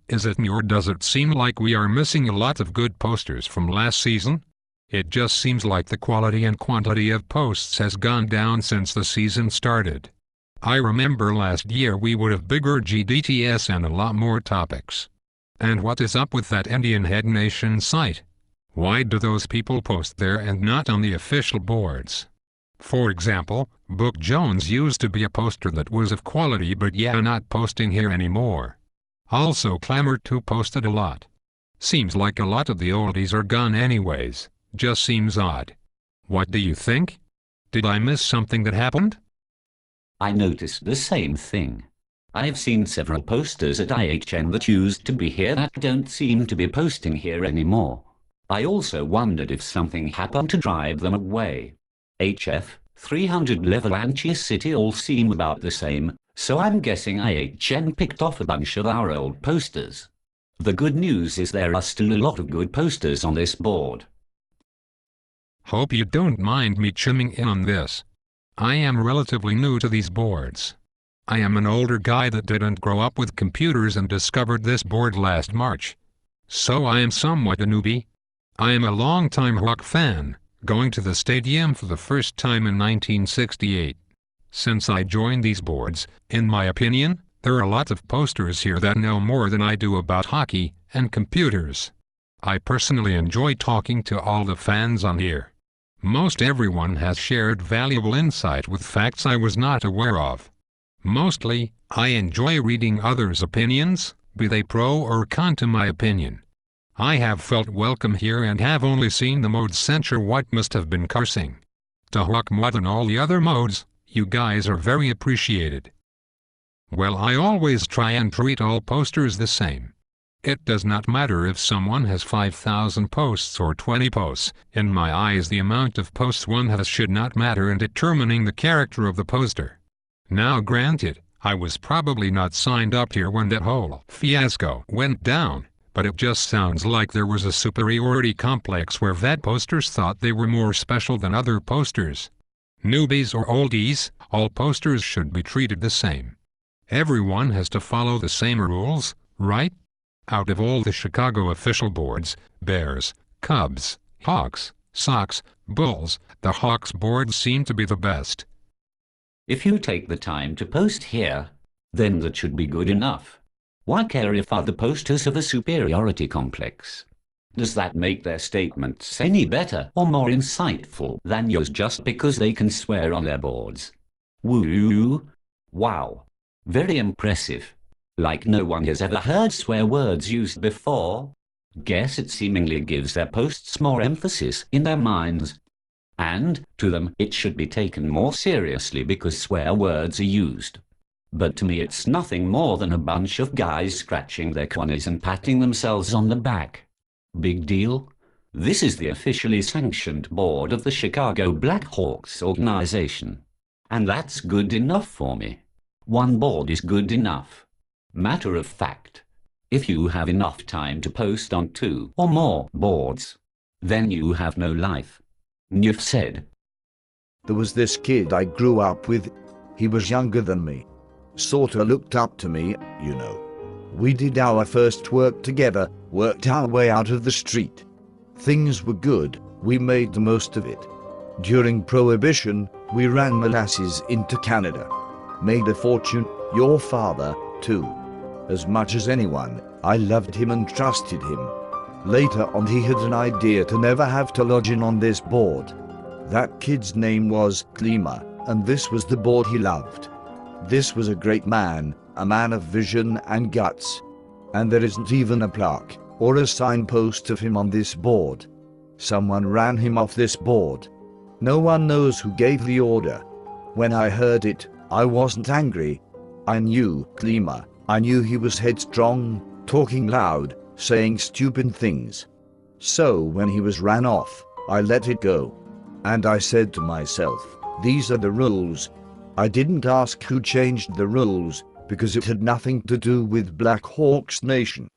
Is it me or does it seem like we are missing a lot of good posters from last season? It just seems like the quality and quantity of posts has gone down since the season started. I remember last year we would have bigger GDTS and a lot more topics. And what is up with that Indian Head Nation site? Why do those people post there and not on the official boards? For example, Book Jones used to be a poster that was of quality, but yeah, not posting here anymore. Also Clamor 2 posted a lot. Seems like a lot of the oldies are gone anyways. Just seems odd. What do you think? Did I miss something that happened? I noticed the same thing. I've seen several posters at IHN that used to be here that don't seem to be posting here anymore. I also wondered if something happened to drive them away. HF, 300 level and Cheer City all seem about the same, so I'm guessing IHN picked off a bunch of our old posters. The good news is there are still a lot of good posters on this board. Hope you don't mind me chiming in on this. I am relatively new to these boards. I am an older guy that didn't grow up with computers and discovered this board last March. So I am somewhat a newbie. I am a long-time Hawk fan, going to the stadium for the first time in 1968. Since I joined these boards, in my opinion, there are a lot of posters here that know more than I do about hockey and computers. I personally enjoy talking to all the fans on here. Most everyone has shared valuable insight with facts I was not aware of. Mostly, I enjoy reading others' opinions, be they pro or con to my opinion. I have felt welcome here and have only seen the modes censure what must have been cursing. To Hawk more than all the other modes, you guys are very appreciated. Well, I always try and treat all posters the same. It does not matter if someone has 5,000 posts or 20 posts. In my eyes, the amount of posts one has should not matter in determining the character of the poster. Now granted, I was probably not signed up here when that whole fiasco went down, but it just sounds like there was a superiority complex where vet posters thought they were more special than other posters. Newbies or oldies, all posters should be treated the same. Everyone has to follow the same rules, right? Out of all the Chicago official boards, Bears, Cubs, Hawks, Sox, Bulls, the Hawks board seem to be the best. If you take the time to post here, then that should be good enough. Why care if other posters have a superiority complex? Does that make their statements any better or more insightful than yours just because they can swear on their boards? Woo! Wow! Very impressive. Like no one has ever heard swear words used before. Guess it seemingly gives their posts more emphasis in their minds. And, to them, it should be taken more seriously because swear words are used. But to me it's nothing more than a bunch of guys scratching their corners and patting themselves on the back. Big deal? This is the officially sanctioned board of the Chicago Blackhawks organization. And that's good enough for me. One board is good enough. Matter of fact, if you have enough time to post on 2 or more boards, then you have no life. You've said. There was this kid I grew up with. He was younger than me. Sorta looked up to me, you know. We did our first work together, worked our way out of the street. Things were good, we made the most of it. During Prohibition, we ran molasses into Canada. Made a fortune, your father, too. As much as anyone, I loved him and trusted him. Later on he had an idea to never have to lodge in on this board. That kid's name was Clima, and this was the board he loved. This was a great man, a man of vision and guts. And there isn't even a plaque or a signpost of him on this board. Someone ran him off this board. No one knows who gave the order. When I heard it, I wasn't angry. I knew Clima. I knew he was headstrong, talking loud, saying stupid things. So when he was ran off, I let it go. And I said to myself, these are the rules. I didn't ask who changed the rules, because it had nothing to do with Blackhawks Nation.